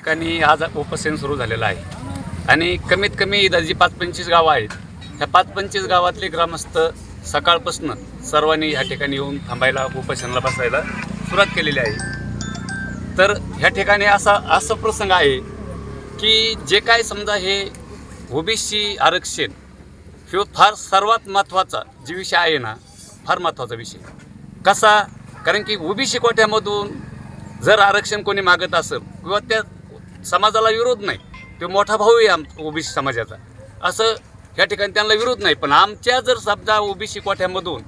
ठिकाणी आज उपोषण सुरू झालेलं आहे आणि कमीत कमी इथं जी 5-25 गावं आहेत ह्या 5-25 गावातले ग्रामस्थ सकाळपासून सर्वांनी ह्या ठिकाणी येऊन थांबायला उपोषणाला बसायला सुरुवात केलेली आहे। तर ह्या ठिकाणी असं प्रसंग आहे की जे काय समजा हे ओबीसी आरक्षण हे फार सर्वात महत्त्वाचा जे विषय आहे ना, फार महत्त्वाचा विषय कसा, कारण की ओबीसी कोट्यामधून जर आरक्षण कोणी मागत असेल किंवा त्या समाजाला विरोध नाही, तो मोठा भाऊ आहे ओबीसी समाजाचा, असं ह्या ठिकाणी त्यांना विरोध नाही, पण आमच्या जर समजा ओबीसी कोट्यामधून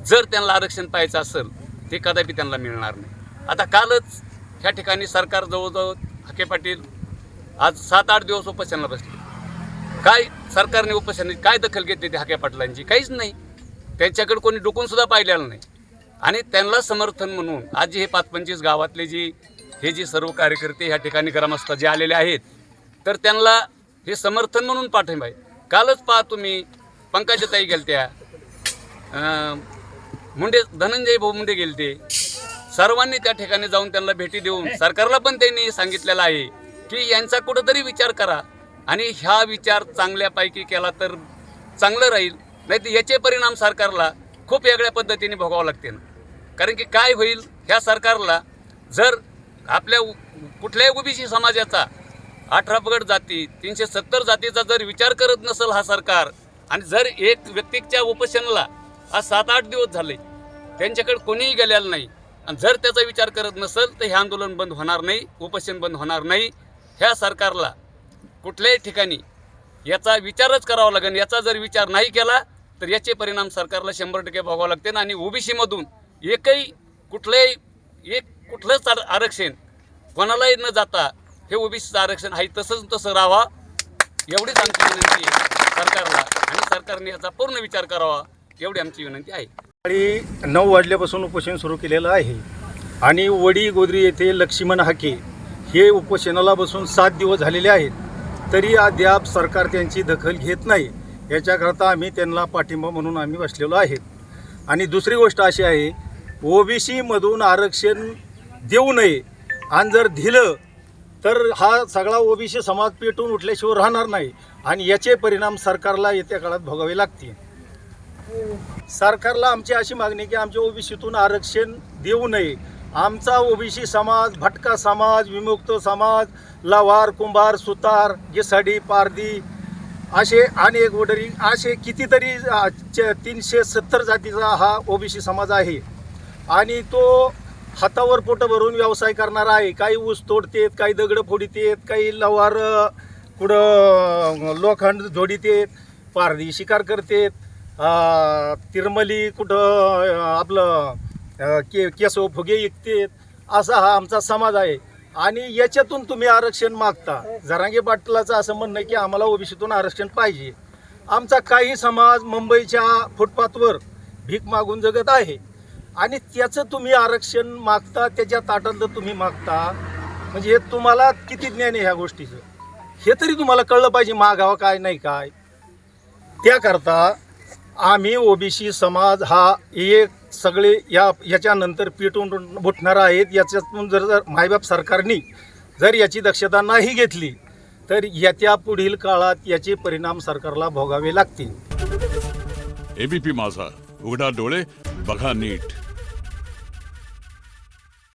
जर त्यांना आरक्षण पाहायचं असेल ते कदापि त्यांना मिळणार नाही। आता कालच ह्या ठिकाणी सरकार जवळजवळ हाके पाटील आज 7-8 दिवस उपोषणाला बसले। काय सरकारने उपोषणाची काय दखल घेतली ती हाके पाटलांची? काहीच नाही, त्यांच्याकडे कोणी डोकून सुद्धा पाहिलेलं नाही। आणि त्यांना समर्थन म्हणून आज हे 5-25 गावातले जे सर्व कार्यकर्ते ह्या ठिकाणी ग्रामस्थ जे आलेले आहेत तर त्यांना हे समर्थन म्हणून पाठिंबा आहे। कालच पहा तुम्ही पंकजाताई गेलत्या, धनंजय भाऊ मुंडे गेलते, सर्वांनी त्या ठिकाणी जाऊन त्यांना भेटी देऊन सरकारला पण त्यांनी सांगितलेलं आहे की यांचा कुठंतरी विचार करा आणि ह्या विचार चांगल्यापैकी केला तर चांगलं राहील, नाही तर याचे परिणाम सरकारला खूप वेगळ्या पद्धतीने भोगावं लागते ना। कारण की काय होईल, ह्या सरकारला जर आपल्या कुठल्याही ओबीसी समाजाचा 18 पगड जाती 370 जातीचा जर विचार करत नसेल हा सरकार, आणि जर एक व्यक्तीच्या उपोषणाला आज 7-8 दिवस झाले त्यांच्याकडे कोणीही गेलेलं नाही, आणि जर त्याचा विचार करत नसेल तर हे आंदोलन बंद होणार नाही, उपोषण बंद होणार नाही। ह्या सरकारला कुठल्याही ठिकाणी याचा विचारच करावा लागेल। याचा जर विचार नाही केला तर याचे परिणाम सरकारला 100% भोगावं लागते आणि ओबीसीमधून कुठलंच आरक्षण कोणालाही न जाता हे ओबीसीचं आरक्षण आहे तसं राहावा, एवढीच आमची विनंती आहे सरकारला, आणि सरकारने याचा पूर्ण विचार करावा एवढी आमची विनंती आहे। सकाळी 9 वाजल्यापासून उपोषण सुरू केलेलं आहे आणि वडी गोद्री येथे लक्ष्मण हाके हे उपोषणाला बसून 7 दिवस झालेले आहेत, तरी अद्याप सरकार त्यांची दखल घेत नाही। याच्याकरता आम्ही त्यांना पाठिंबा म्हणून आम्ही बसलेलो आहेत। आणि दुसरी गोष्ट अशी आहे, ओबीसीमधून आरक्षण देऊ नये, आणि जर दिलं तर हा सगळा ओबीसी समाज पेटून उठल्याशिवाय राहणार नाही, आणि याचे परिणाम सरकारला येत्या काळात भोगावे लागतील। सरकारला आमची अशी मागणी की आमच्या ओबीसीतून आरक्षण देऊ नये। आमचा ओबीसी समाज, भटका समाज, विमुक्त समाज, लवार, कुंभार, सुतार, गिसाडी, पारधी असे अनेक वडरी असे कितीतरी 370 जातीचा हा ओबीसी समाज आहे, आणि तो हातावर पोटं भरून व्यवसाय करणारा आहे। काही ऊस तोडतेत, काही दगडं फोडीतेत, काही लवार कुठं लोखंड जोडीतेत, पारधी शिकार करतेत, तिरमली कुठं आपलं केसव फुगे विकतेत, असा हा आमचा समाज आहे। आणि याच्यातून तुम्ही आरक्षण मागता। जरांगे पाटलाचं असं म्हणणं आहे की आम्हाला ओबीसीतून आरक्षण पाहिजे। आमचा काही समाज मुंबईच्या फुटपाथवर भीक मागून जगत आहे, आणि त्याचं तुम्ही आरक्षण मागता, त्याच्या ताटातलं तुम्ही मागता, म्हणजे हे तुम्हाला किती ज्ञान आहे ह्या गोष्टीचं हे तरी तुम्हाला कळलं पाहिजे, मागावं काय नाही काय। त्याकरता आम्ही ओबीसी समाज हा एक सगळे याच्यानंतर पेटून उठणारा आहेत। याच्यातून जर मायबाप सरकारने जर याची दक्षता नाही घेतली तर येत्या पुढील काळात याचे परिणाम सरकारला भोगावे लागतील। एबीपी माझा, उघडा डोळे बघा नीट।